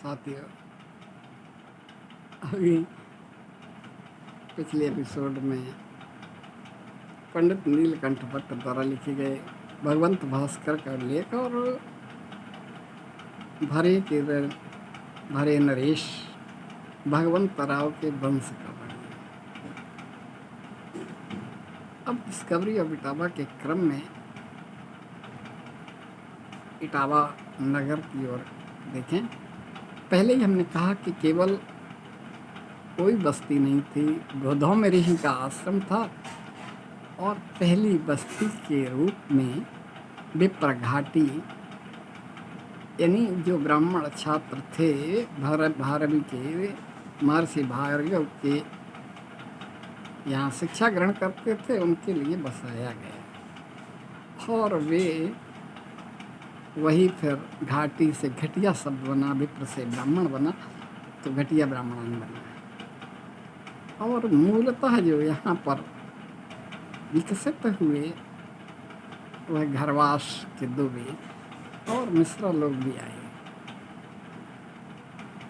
साथियों, अभी पिछले एपिसोड में पंडित नीलकंठ भट्ट द्वारा लिखे गए भगवंत भास्कर का उल्लेख और भरे नरेश भगवंत राव के वंश का वर्णन। अब डिस्कवरी ऑफ इटावा के क्रम में इटावा नगर की ओर देखें। पहले ही हमने कहा कि केवल कोई बस्ती नहीं थी, गोधौम ऋषि का आश्रम था और पहली बस्ती के रूप में विप्र घाटी यानी जो ब्राह्मण छात्र थे भारवी के महर्षि भार्गव के यहाँ शिक्षा ग्रहण करते थे, उनके लिए बसाया गया और वे वही फिर घाटी से घटिया शब्द बना, विप्र से ब्राह्मण बना तो घटिया ब्राह्मण बना। और मूलतः जो यहाँ पर विकसित हुए वह घरवास के दुबे और मिश्रा लोग भी आए,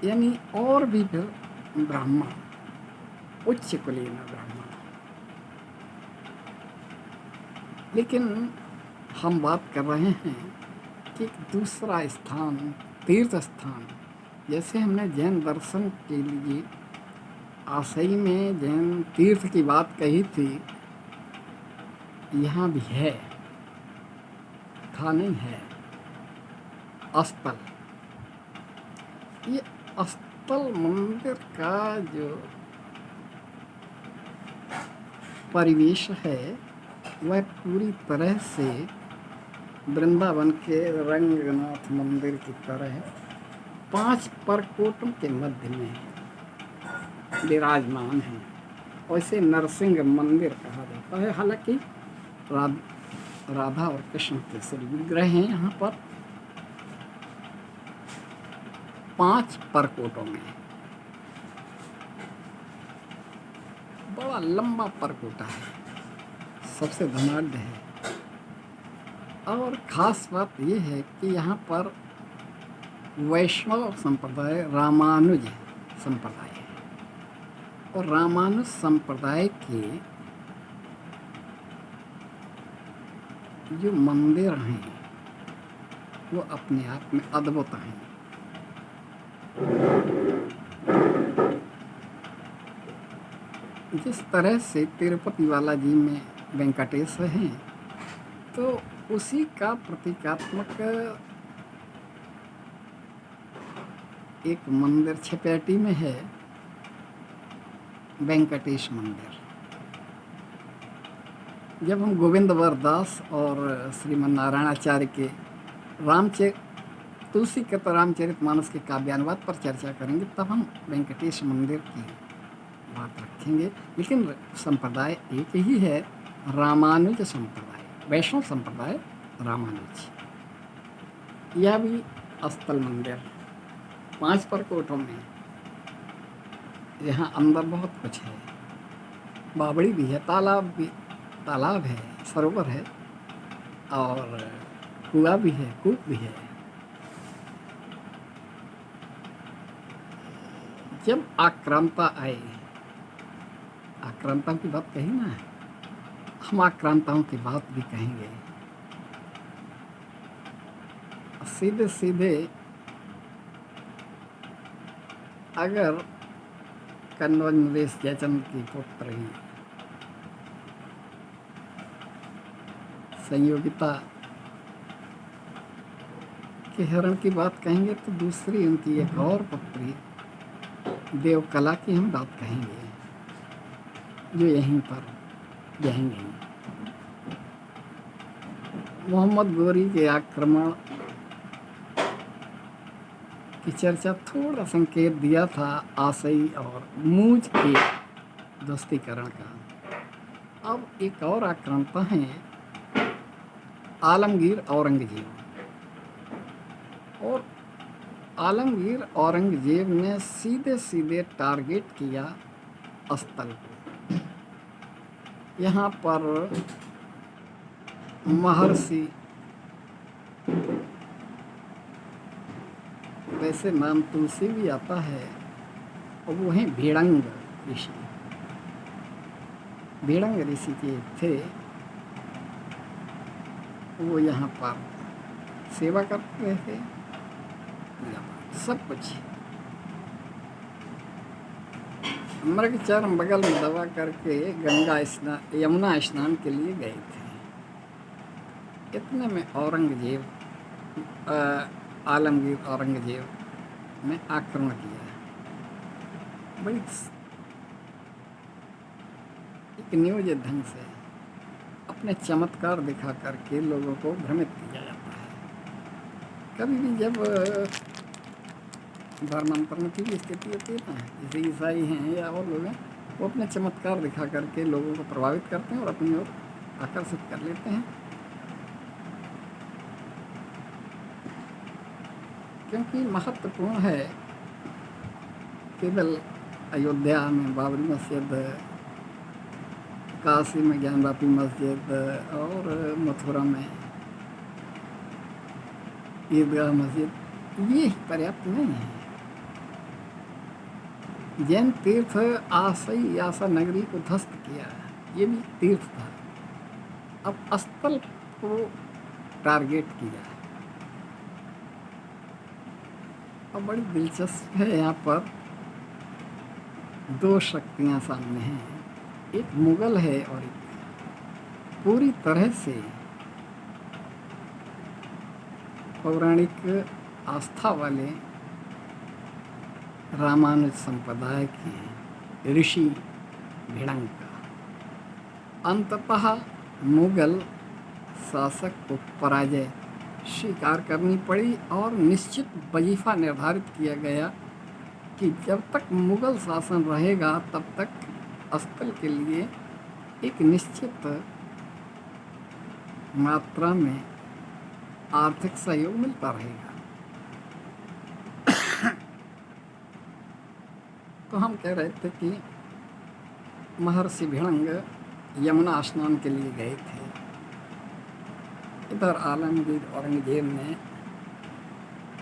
यानी और भी फिर ब्राह्मण, उच्च कुलीन ब्राह्मण। लेकिन हम बात कर रहे हैं कि एक दूसरा स्थान, तीर्थ स्थान, जैसे हमने जैन दर्शन के लिए आसई में जैन तीर्थ की बात कही थी, यहाँ भी है, था नहीं है, अस्थल। ये अस्थल मंदिर का जो परिवेश है वह पूरी तरह से वृंदावन के रंगनाथ मंदिर की तरह 5 परकोटों के मध्य में विराजमान है। वैसे नरसिंह मंदिर कहा जाता है। हालांकि राधा और कृष्ण के श्री विग्रह हैं यहाँ पर 5 परकोटों में। बड़ा लंबा परकोटा है, सबसे धनाढ़ है। और ख़ास बात यह है कि यहाँ पर वैष्णव संप्रदाय, रामानुज संप्रदाय है और रामानुज संप्रदाय के जो मंदिर हैं वो अपने आप में अद्भुत हैं। जिस तरह से तिरुपति बालाजी में वेंकटेश हैं, तो उसी का प्रतीकात्मक एक मंदिर छपेटी में है, वेंकटेश मंदिर। जब हम गोविंद वरदास और श्रीमन नारायणाचार्य के तुलसी के रामचरितमानस के काव्यानुवाद पर चर्चा करेंगे, तब हम वेंकटेश मंदिर की बात रखेंगे। लेकिन संप्रदाय एक ही है, रामानुज संप्रदाय, वैष्णव संप्रदाय रामानुज। यह भी अस्थल मंदिर 5 परकोटों में। यहाँ अंदर बहुत कुछ है, बावड़ी भी है, तालाब है, सरोवर है और कुआं भी है, कूप भी है। जब आक्रांता आए, आक्रांताओं की बात कही ना, हम आक्रांताओं की बात भी कहेंगे। सीधे सीधे अगर कन्नौज नरेश जयचंद की पुत्र ही संयोगिता के हरण की बात कहेंगे, तो दूसरी उनकी एक और पुत्री देवकला की हम बात कहेंगे, जो यहीं पर जाएंगे। मोहम्मद गोरी के आक्रमण की चर्चा थोड़ा संकेत दिया था आसई और मूज के दोस्तीकरण का। अब एक और आक्रांता हैं आलमगीर औरंगजेब, और आलमगीर औरंगजेब ने सीधे सीधे टारगेट किया अस्थल को। यहाँ पर महर्षि वैसे नाम तुलसी भी आता है, और वो हैं भिड़ंग ऋषि। भिड़ंग ऋषि के थे, वो यहाँ पर सेवा करते थे, पूजा पाठ सब कुछ। मृग चरण बगल में दबा करके गंगा स्नान यमुना स्नान के लिए गए थे। इतने में औरंगजेब आलमगीर औरंगजेब ने आक्रमण किया। बड़ी एक न्यूज ढंग से अपने चमत्कार दिखा करके लोगों को भ्रमित किया जाता है। कभी भी जब धर्मांतरण की स्थिति होती है ना, जैसे ईसाई हैं या और लोग हैं, वो अपने चमत्कार दिखा करके लोगों को प्रभावित करते हैं और अपनी ओर आकर्षित कर लेते हैं। क्योंकि महत्वपूर्ण है, केवल अयोध्या में बाबरी मस्जिद, काशी में ज्ञानवापी मस्जिद और मथुरा में ईदगाह मस्जिद, ये ही पर्याप्त नहीं है। जैन तीर्थ आसई आशा नगरी को ध्वस्त किया, ये भी तीर्थ था। अब स्थल को टारगेट किया। और बड़ी दिलचस्प है, यहाँ पर दो शक्तियाँ सामने हैं, एक मुगल है और एक पूरी तरह से पौराणिक आस्था वाले रामानुज संप्रदाय के ऋषि भिड़ंग का। अंततः मुगल शासक को पराजय स्वीकार करनी पड़ी और निश्चित वजीफा निर्धारित किया गया कि जब तक मुगल शासन रहेगा तब तक स्थल के लिए एक निश्चित मात्रा में आर्थिक सहयोग मिलता रहेगा। तो हम कह रहे थे कि महर्षि भिड़ंग यमुना स्नान के लिए गए थे। इधर आलमगीर औरंगजेब ने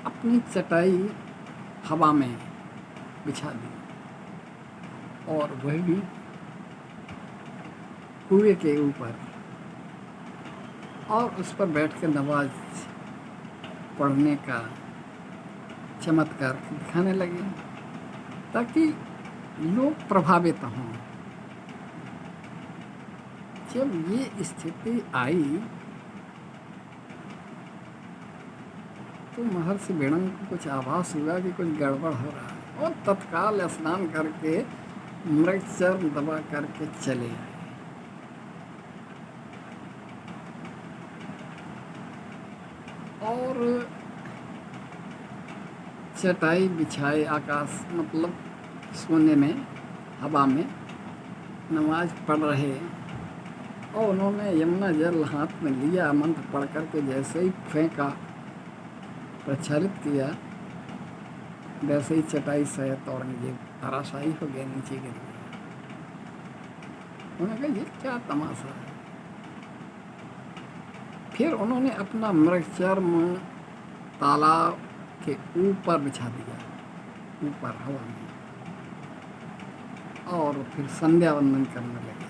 अपनी चटाई हवा में बिछा दी और वह भी कुएं के ऊपर, और उस पर बैठ कर नमाज पढ़ने का चमत्कार दिखाने लगे ताकि लोग प्रभावित हों। जब ये स्थिति आई तो महर्षि भिड़ंग को कुछ आभास हुआ कि कुछ गड़बड़ हो रहा है, और तत्काल स्नान करके मृग चरण दबा करके चले आए। और चटाई बिछाए आकाश मतलब सोने में, हवा में नमाज पढ़ रहे, और उन्होंने यमुना जल हाथ में लिया, मंत्र पढ़ करके जैसे ही फेंका, प्रचारित किया, वैसे ही चटाई सहित औरंगजेब धराशायी हो गया, नीचे गिर गया। उन्होंने कहा ये क्या तमाशा है। फिर उन्होंने अपना मृगचर्म तालाब के ऊपर बिछा दिया, ऊपर हवा में, और फिर संध्या वंदन करने लगे।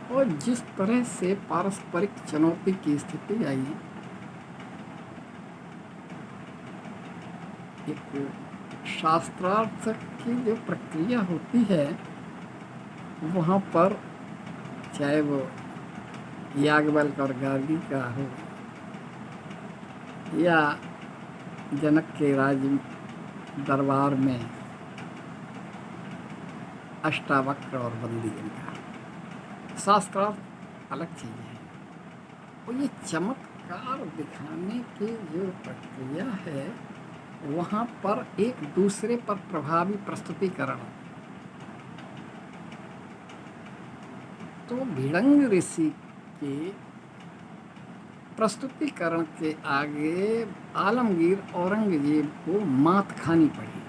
और जिस तरह से पारस्परिक चुनौती की स्थिति आई, एक शास्त्रार्थ की जो प्रक्रिया होती है वहाँ पर, चाहे वो याज्ञवल्क्य और गार्गी का हो या जनक के राज दरबार में अष्टावक्र और बंदी का, शास्त्रार्थ अलग चीज़ है। और ये चमत्कार दिखाने की जो प्रक्रिया है, वहाँ पर एक दूसरे पर प्रभावी प्रस्तुतिकरण। तो भिड़ंग ऋषि के प्रस्तुतिकरण के आगे आलमगीर औरंगजेब को मात खानी पड़ी।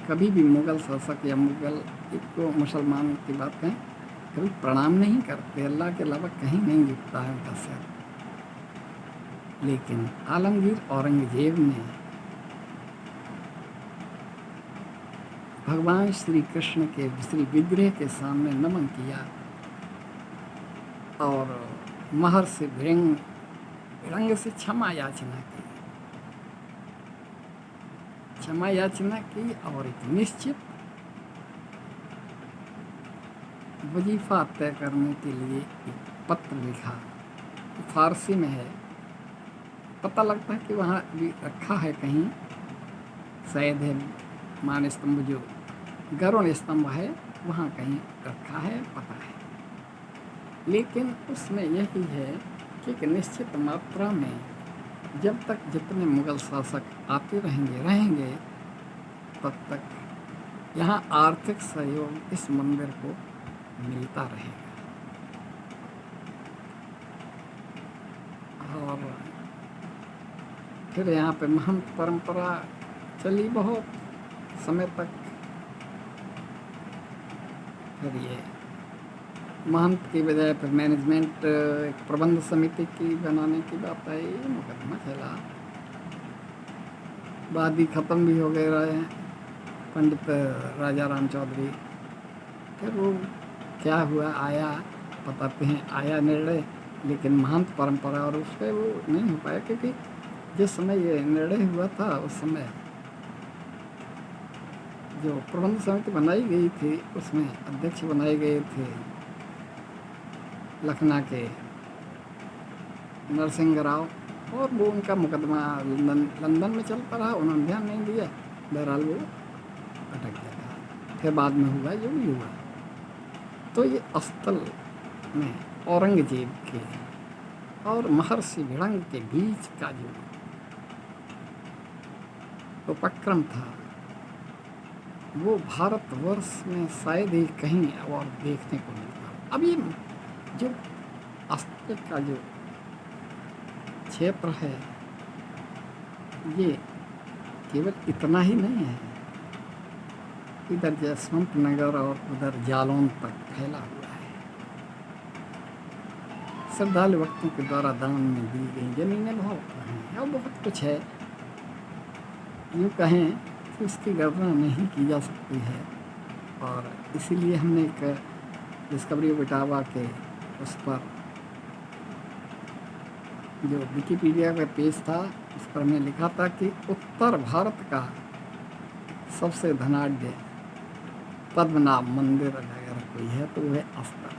कभी भी मुगल शासक या मुगल, एक तो मुसलमान की बात कहें, कभी प्रणाम नहीं करते, अल्लाह के अलावा कहीं नहीं झुकता है उनका सिर। लेकिन आलमगीर औरंगजेब ने भगवान श्री कृष्ण के श्री विग्रह के सामने नमन किया और महर्षि भिड़ंग से क्षमा याचना की और एक निश्चित वजीफा तय करने के लिए एक पत्र लिखा। फारसी में है, पता लगता है कि वहाँ भी रखा है कहीं, शायद है मान स्तंभ जो गरुड़ स्तंभ है वहाँ कहीं रखा है, पता है। लेकिन उसमें यही है कि एक निश्चित मात्रा में जब तक जितने मुग़ल शासक आते रहेंगे तब तक यहाँ आर्थिक सहयोग इस मंदिर को मिलता रहेगा। और फिर यहाँ पे महंत परंपरा चली बहुत समय तक। फिर ये महंत की बजाय फिर मैनेजमेंट एक प्रबंध समिति की बनाने की बात आई, मुकदमा चला, बाद ही ख़त्म भी हो गए रहे पंडित राजा राम चौधरी। फिर वो क्या हुआ, आया बताते हैं, आया निर्णय, लेकिन महंत परंपरा और उस पर वो नहीं हो पाया, क्योंकि जिस समय ये निर्णय हुआ था उस समय जो प्रबंध समिति बनाई गई थी उसमें अध्यक्ष बनाए गए थे लखनऊ के नरसिंह राव, और वो उनका मुकदमा लंदन में चलता रहा, उन्होंने ध्यान नहीं दिया, बहरहाल वो अटक गया। फिर बाद में हुआ जो भी हुआ। तो ये स्थल में औरंगजेब के और महर्षि भिड़ंग के बीच का जो उपक्रम था वो भारतवर्ष में शायद ही कहीं और देखने को मिलता। अब ये जो स्थल का जो क्षेत्र है ये केवल इतना ही नहीं है, इधर जसवंत नगर और उधर जालौन तक फैला हुआ है। श्रद्धालु भक्तों के द्वारा दान में दी गई जमीनें बहुत हैं और बहुत कुछ है, यूँ कहें तो इसकी गणना नहीं की जा सकती है। और इसीलिए हमने एक डिस्कवरी ऑफ इटावा के उस पर जो विकिपीडिया का पेज था उस पर हमने लिखा था कि उत्तर भारत का सबसे धनाढ्य पद्मनाभ मंदिर अगर कोई है तो वह अस्तर।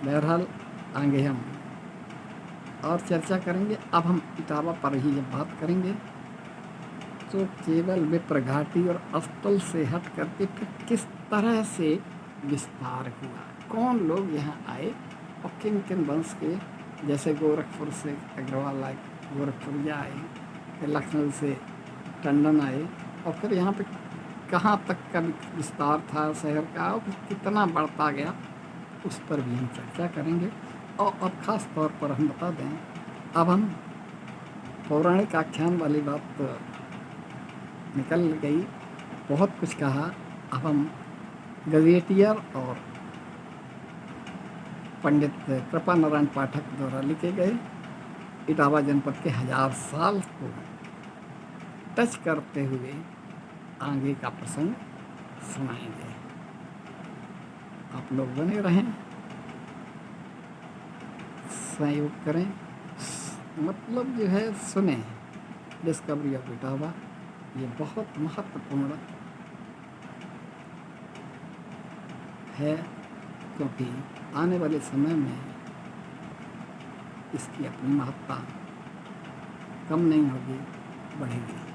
बहरहाल आगे हम और चर्चा करेंगे। अब हम इटावा पर ही जब बात करेंगे तो केवल विप्र घाटी और स्थल से हट करके फिर किस तरह से विस्तार हुआ, कौन लोग यहाँ आए और किन किन वंश के, जैसे गोरखपुर से अग्रवाल आए, गोरखपुर आए, फिर लखनऊ से टंडन आए, और फिर यहाँ पे कहाँ तक का विस्तार था शहर का और कितना बढ़ता गया, उस पर भी हम चर्चा करेंगे। और अब ख़ास तौर पर हम बता दें, अब हम पौराणिक आख्यान वाली बात निकल गई, बहुत कुछ कहा। अब हम गजेटियर और पंडित कृपा नारायण पाठक द्वारा लिखे गए इटावा जनपद के 1000 साल को टच करते हुए आगे का प्रसंग सुनाएंगे। आप लोग बने रहें, सहयोग करें, मतलब जो है सुने। डिस्कवरी ऑफ इटावा ये बहुत महत्वपूर्ण है, क्योंकि आने वाले समय में इसकी अपनी महत्ता कम नहीं होगी, बढ़ेगी।